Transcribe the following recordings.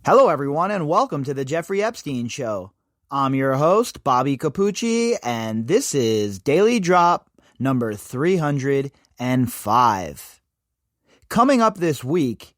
Hello, everyone, and welcome to the Jeffrey Epstein Show. I'm your host, Bobbycapucci, and this is Daily Drop number 305. Coming up this week,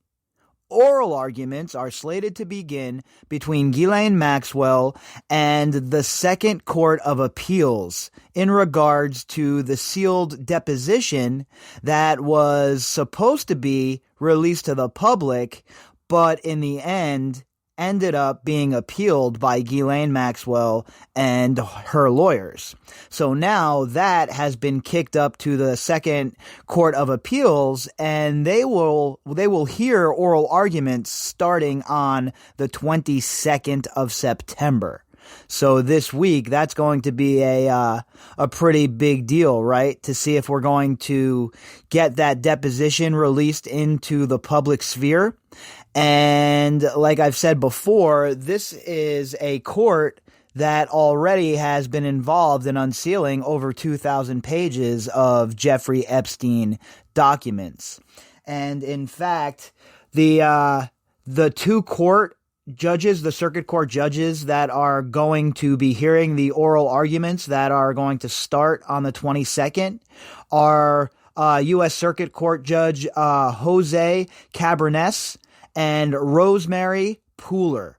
oral arguments are slated to begin between Ghislaine Maxwell and the Second Court of Appeals in regards to the sealed deposition that was supposed to be released to the public, but in the end ended up being appealed by Ghislaine Maxwell and her lawyers. So now that has been kicked up to the Second Court of Appeals, and they will hear oral arguments starting on the 22nd of September. So this week, that's going to be a pretty big deal, right? To see if we're going to get that deposition released into the public sphere. And like I've said before, this is a court that already has been involved in unsealing over 2,000 pages of Jeffrey Epstein documents. And in fact, the two court judges, the circuit court judges that are going to be hearing the oral arguments that are going to start on the 22nd are U.S. Circuit Court Judge Jose Cabernes and Rosemary Pooler.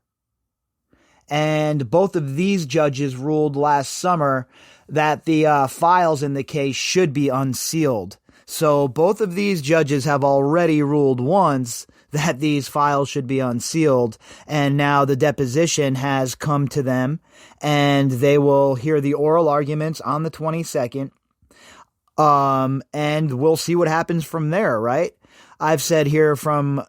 And both of these judges ruled last summer that the files in the case should be unsealed. So both of these judges have already ruled once that these files should be unsealed, and now the deposition has come to them, and they will hear the oral arguments on the 22nd, and we'll see what happens from there, right? I've said here from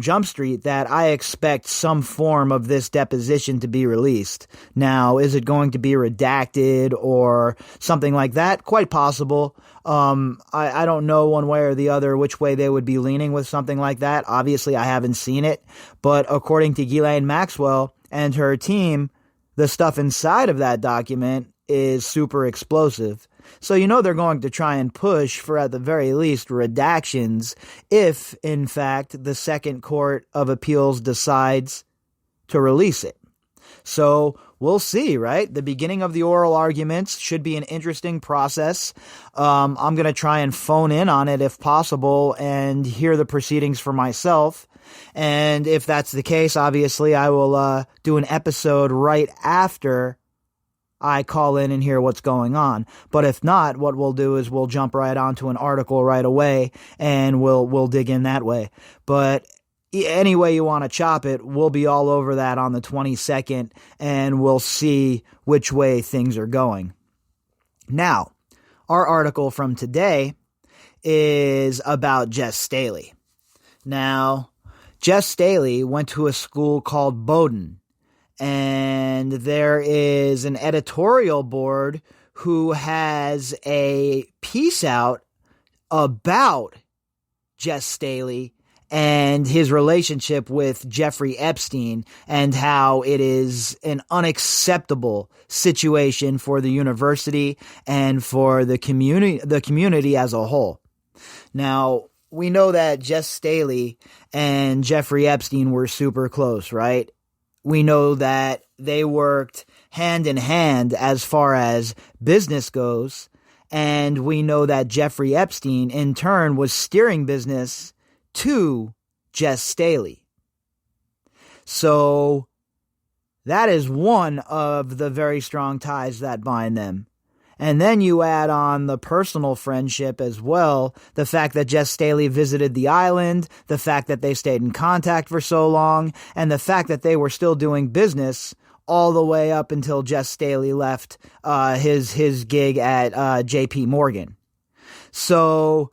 Jump Street that I expect some form of this deposition to be released. Now, is it going to be redacted or something like that? Quite possible. I don't know one way or the other which way they would be leaning with something like that. Obviously, I haven't seen it, but according to Ghislaine Maxwell and her team, the stuff inside of that document is super explosive. So they're going to try and push for, at the very least, redactions if, in fact, the Second Court of Appeals decides to release it. So we'll see, right? The beginning of the oral arguments should be an interesting process. I'm going to try and phone in on it if possible and hear the proceedings for myself. And if that's the case, obviously, I will do an episode right after I call in and hear what's going on. But if not, what we'll do is we'll jump right onto an article right away and we'll dig in that way. But any way you want to chop it, we'll be all over that on the 22nd, and we'll see which way things are going. Now, our article from today is about Jes Staley. Now, Jes Staley went to a school called Bowdoin, and there is an editorial board who has a piece out about Jes Staley and his relationship with Jeffrey Epstein and how it is an unacceptable situation for the university and for the community as a whole. Now, we know that Jes Staley and Jeffrey Epstein were super close, right? We know that they worked hand in hand as far as business goes, and we know that Jeffrey Epstein, in turn, was steering business to Jes Staley. So that is one of the very strong ties that bind them. And then you add on the personal friendship as well, the fact that Jes Staley visited the island, the fact that they stayed in contact for so long, and the fact that they were still doing business all the way up until Jes Staley left his gig at J.P. Morgan. So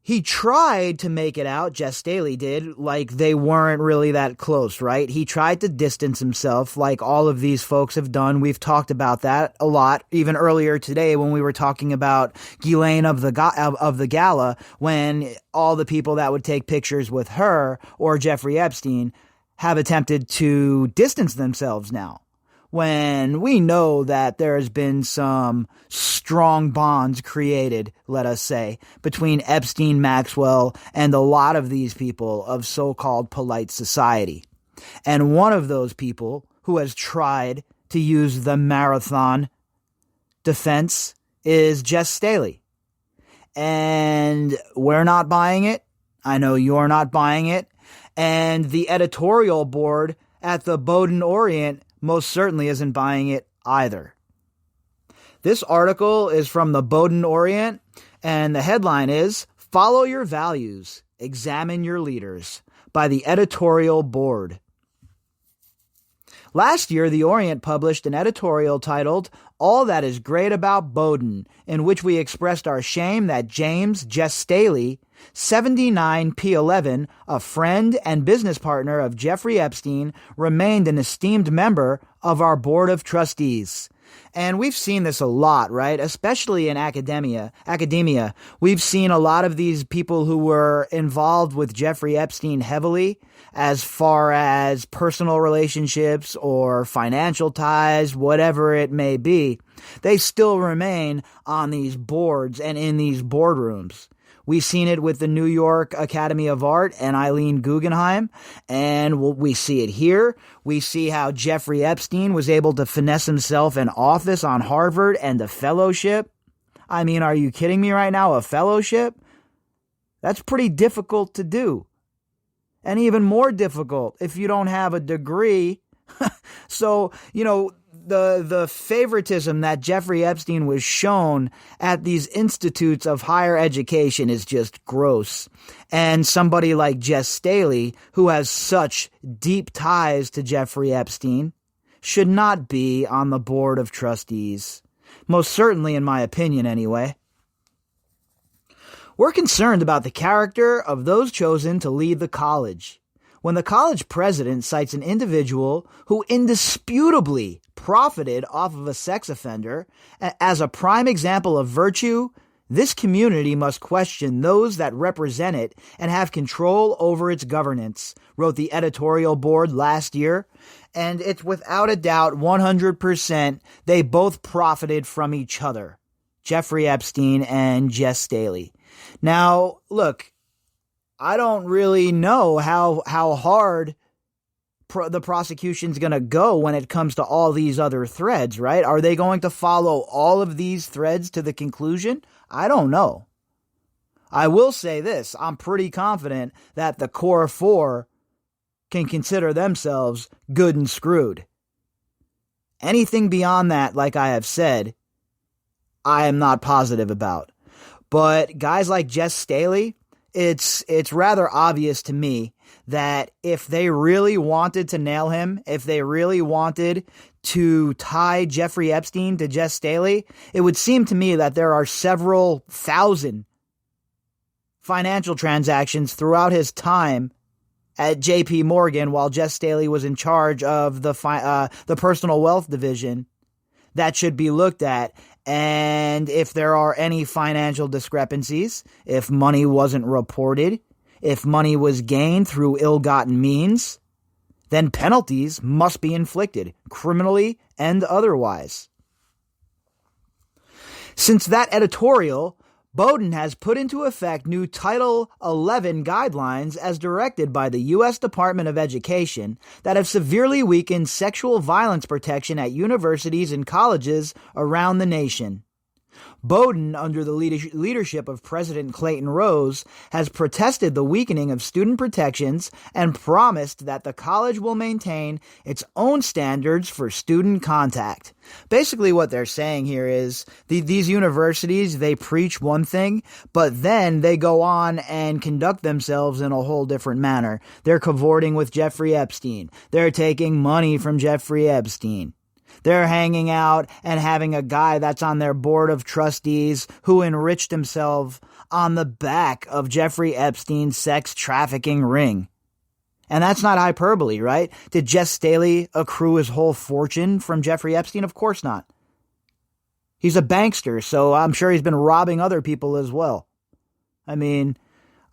he tried to make it out, Jes Staley did, like they weren't really that close, right? He tried to distance himself like all of these folks have done. We've talked about that a lot, even earlier today when we were talking about Ghislaine of the gala, when all the people that would take pictures with her or Jeffrey Epstein have attempted to distance themselves now, when we know that there has been some strong bonds created, let us say, between Epstein, Maxwell, and a lot of these people of so-called polite society. And one of those people who has tried to use the marathon defense is Jes Staley. And we're not buying it. I know you're not buying it. And the editorial board at the Bowdoin Orient most certainly isn't buying it either. This article is from the Bowdoin Orient, and the headline is, "Follow Your Values, Examine Your Leaders," by the editorial board. Last year, the Orient published an editorial titled, "All That Is Great About Bowdoin," in which we expressed our shame that James Jes Staley, 79 P11, a friend and business partner of Jeffrey Epstein, remained an esteemed member of our board of trustees. And we've seen this a lot, right? Especially in academia. We've seen a lot of these people who were involved with Jeffrey Epstein heavily as far as personal relationships or financial ties, whatever it may be. They still remain on these boards and in these boardrooms. We've seen it with the New York Academy of Art and Eileen Guggenheim, and we see it here. We see how Jeffrey Epstein was able to finesse himself an office on Harvard and a fellowship. I mean, are you kidding me right now? A fellowship? That's pretty difficult to do. And even more difficult if you don't have a degree. So, the favoritism that Jeffrey Epstein was shown at these institutes of higher education is just gross. And somebody like Jes Staley, who has such deep ties to Jeffrey Epstein, should not be on the board of trustees. Most certainly, in my opinion, anyway. We're concerned about the character of those chosen to lead the college. When the college president cites an individual who indisputably profited off of a sex offender as a prime example of virtue, this community must question those that represent it and have control over its governance, wrote the editorial board last year. And it's without a doubt 100% they both profited from each other, Jeffrey Epstein and Jes Staley. Now, look, I don't really know how hard the prosecution's going to go when it comes to all these other threads, right? Are they going to follow all of these threads to the conclusion? I don't know. I will say this. I'm pretty confident that the core four can consider themselves good and screwed. Anything beyond that, like I have said, I am not positive about. But guys like Jes Staley, it's rather obvious to me that if they really wanted to nail him, if they really wanted to tie Jeffrey Epstein to Jes Staley, it would seem to me that there are several thousand financial transactions throughout his time at J.P. Morgan while Jes Staley was in charge of the personal wealth division that should be looked at. And if there are any financial discrepancies, if money wasn't reported, if money was gained through ill-gotten means, then penalties must be inflicted, criminally and otherwise. Since that editorial, Bowdoin has put into effect new Title 11 guidelines as directed by the U.S. Department of Education that have severely weakened sexual violence protection at universities and colleges around the nation. Bowdoin, under the leadership of President Clayton Rose, has protested the weakening of student protections and promised that the college will maintain its own standards for student contact. Basically what they're saying here is these universities, they preach one thing, but then they go on and conduct themselves in a whole different manner. They're cavorting with Jeffrey Epstein. They're taking money from Jeffrey Epstein. They're hanging out and having a guy that's on their board of trustees who enriched himself on the back of Jeffrey Epstein's sex trafficking ring. And that's not hyperbole, right? Did Jes Staley accrue his whole fortune from Jeffrey Epstein? Of course not. He's a bankster, so I'm sure he's been robbing other people as well. I mean,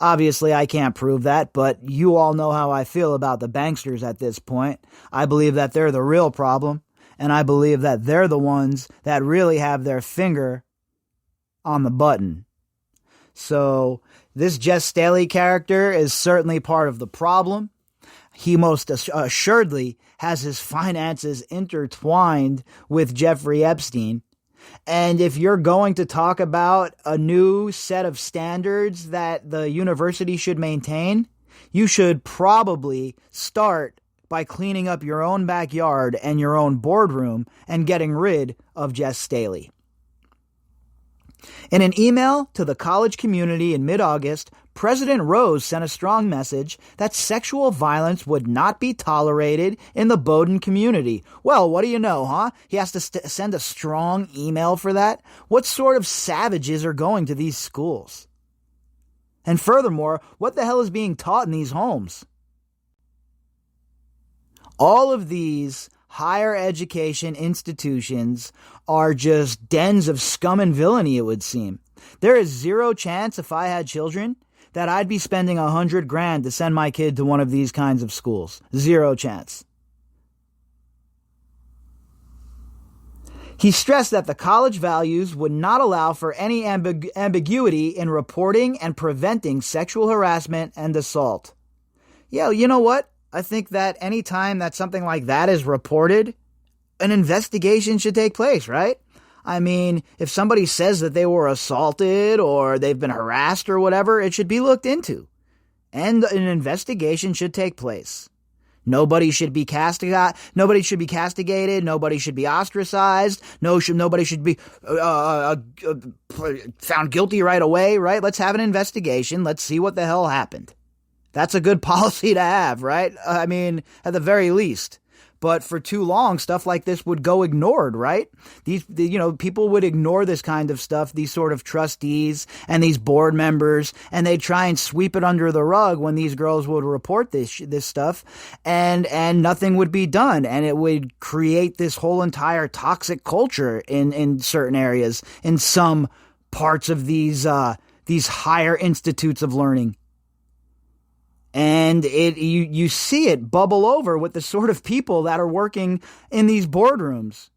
obviously I can't prove that, but you all know how I feel about the banksters at this point. I believe that they're the real problem. And I believe that they're the ones that really have their finger on the button. So this Jes Staley character is certainly part of the problem. He most assuredly has his finances intertwined with Jeffrey Epstein. And if you're going to talk about a new set of standards that the university should maintain, you should probably start by cleaning up your own backyard and your own boardroom and getting rid of Jes Staley. In an email to the college community in mid-August, President Rose sent a strong message that sexual violence would not be tolerated in the Bowdoin community. Well, what do you know, huh? He has to send a strong email for that? What sort of savages are going to these schools? And furthermore, what the hell is being taught in these homes? All of these higher education institutions are just dens of scum and villainy, it would seem. There is zero chance, if I had children, that I'd be spending $100,000 to send my kid to one of these kinds of schools. Zero chance. He stressed that the college values would not allow for any ambiguity in reporting and preventing sexual harassment and assault. Yeah, you know what? I think that any time that something like that is reported, an investigation should take place, right? I mean, if somebody says that they were assaulted or they've been harassed or whatever, it should be looked into. And an investigation should take place. Nobody should be castigated. Nobody should be castigated. Nobody should be ostracized. Nobody should be found guilty right away, right? Let's have an investigation. Let's see what the hell happened. That's a good policy to have, right? I mean, at the very least. But for too long, stuff like this would go ignored, right? People would ignore this kind of stuff, these sort of trustees and these board members, and they'd try and sweep it under the rug when these girls would report this stuff, and nothing would be done, and it would create this whole entire toxic culture in certain areas, in some parts of these higher institutes of learning. And you see it bubble over with the sort of people that are working in these boardrooms.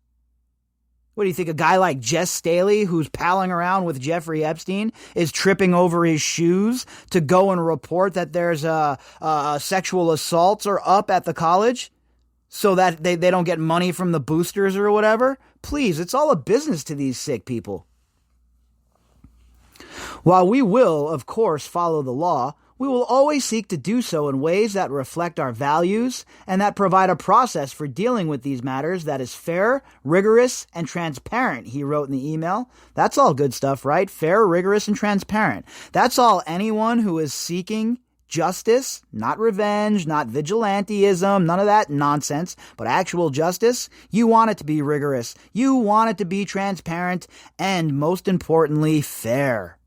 What do you think? A guy like Jes Staley, who's palling around with Jeffrey Epstein, is tripping over his shoes to go and report that there's sexual assaults are up at the college so that they don't get money from the boosters or whatever? Please, it's all a business to these sick people. While we will, of course, follow the law, we will always seek to do so in ways that reflect our values and that provide a process for dealing with these matters that is fair, rigorous, and transparent, he wrote in the email. That's all good stuff, right? Fair, rigorous, and transparent. That's all anyone who is seeking justice, not revenge, not vigilantism, none of that nonsense, but actual justice. You want it to be rigorous. You want it to be transparent, and most importantly, fair.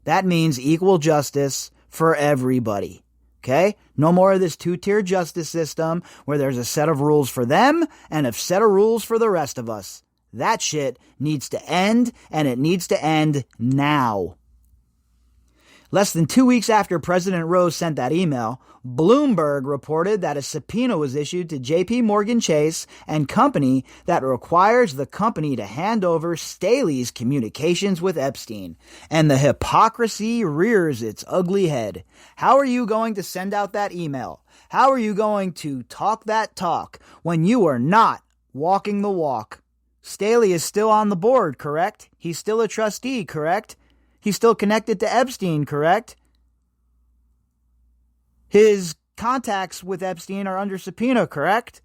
That means equal justice for everybody. Okay? No more of this two-tier justice system where there's a set of rules for them and a set of rules for the rest of us. That shit needs to end, and it needs to end now. Less than 2 weeks after President Rose sent that email, Bloomberg reported that a subpoena was issued to J.P. Morgan Chase and Company that requires the company to hand over Staley's communications with Epstein. And the hypocrisy rears its ugly head. How are you going to send out that email? How are you going to talk that talk when you are not walking the walk? Staley is still on the board, correct? He's still a trustee, correct? He's still connected to Epstein, correct? His contacts with Epstein are under subpoena, correct?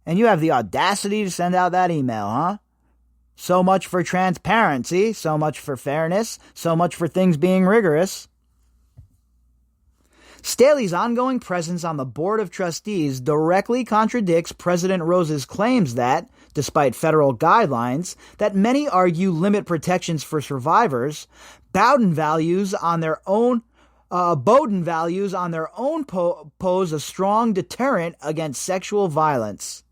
And you have the audacity to send out that email, huh? So much for transparency, so much for fairness, so much for things being rigorous. Staley's ongoing presence on the Board of Trustees directly contradicts President Rose's claims that, despite federal guidelines that many argue limit protections for survivors, Bowdoin values on their own pose a strong deterrent against sexual violence.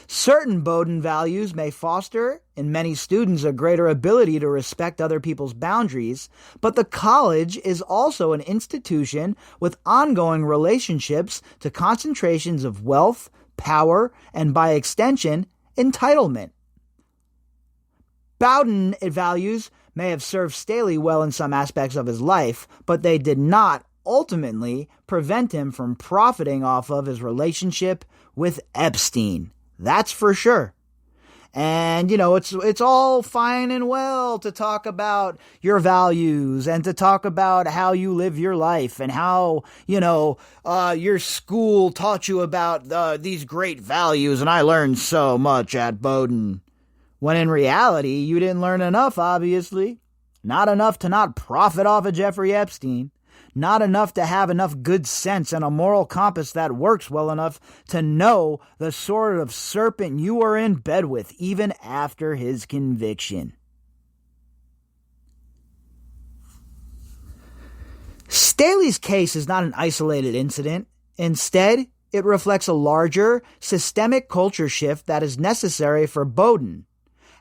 Certain Bowdoin values may foster in many students a greater ability to respect other people's boundaries, but the college is also an institution with ongoing relationships to concentrations of wealth, power, and by extension, entitlement. Bowdoin values may have served Staley well in some aspects of his life, but they did not ultimately prevent him from profiting off of his relationship with Epstein. That's for sure. And, it's all fine and well to talk about your values and to talk about how you live your life and how, your school taught you about these great values and I learned so much at Bowdoin. When in reality, you didn't learn enough, obviously. Not enough to not profit off of Jeffrey Epstein. Not enough to have enough good sense and a moral compass that works well enough to know the sort of serpent you were in bed with even after his conviction. Staley's case is not an isolated incident. Instead, it reflects a larger, systemic culture shift that is necessary for Bowdoin.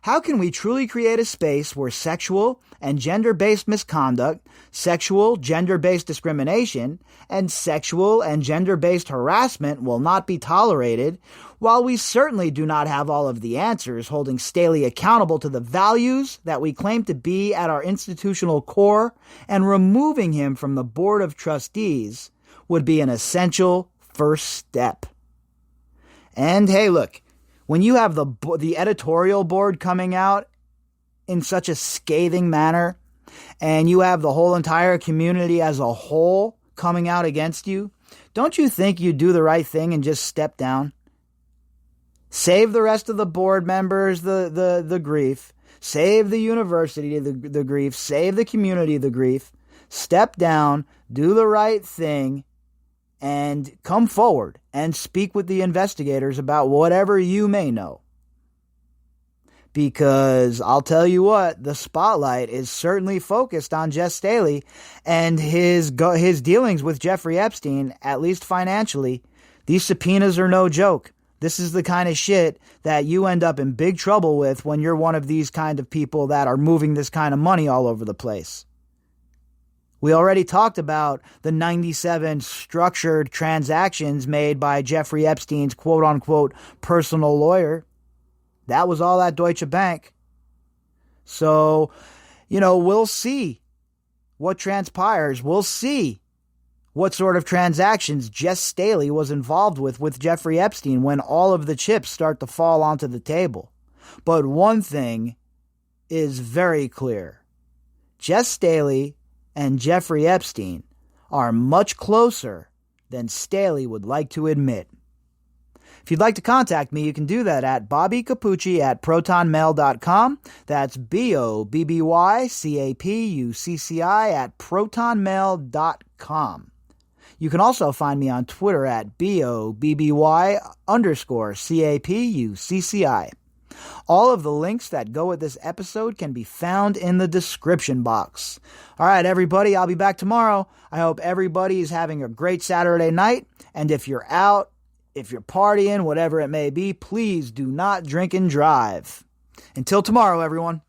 How can we truly create a space where sexual and gender-based misconduct, sexual, gender-based discrimination, and sexual and gender-based harassment will not be tolerated, while we certainly do not have all of the answers, holding Staley accountable to the values that we claim to be at our institutional core, and removing him from the Board of Trustees would be an essential first step. And hey, look, when you have the editorial board coming out in such a scathing manner, and you have the whole entire community as a whole coming out against you, don't you think you'd do the right thing and just step down? Save the rest of the board members the grief. Save the university the grief. Save the community the grief. Step down, do the right thing, and come forward and speak with the investigators about whatever you may know. Because I'll tell you what, the spotlight is certainly focused on Jes Staley and his dealings with Jeffrey Epstein, at least financially. These subpoenas are no joke. This is the kind of shit that you end up in big trouble with when you're one of these kind of people that are moving this kind of money all over the place. We already talked about the 97 structured transactions made by Jeffrey Epstein's quote-unquote personal lawyer. That was all at Deutsche Bank. So, we'll see what transpires. We'll see what sort of transactions Jes Staley was involved with Jeffrey Epstein when all of the chips start to fall onto the table. But one thing is very clear. Jes Staley and Jeffrey Epstein are much closer than Staley would like to admit. If you'd like to contact me, you can do that at bobbycapucci@protonmail.com. That's BOBBYCAPUCCI@protonmail.com. You can also find me on Twitter at BOBBY_CAPUCCI. All of the links that go with this episode can be found in the description box. All right, everybody, I'll be back tomorrow. I hope everybody is having a great Saturday night. And if you're out, if you're partying, whatever it may be, please do not drink and drive. Until tomorrow, everyone.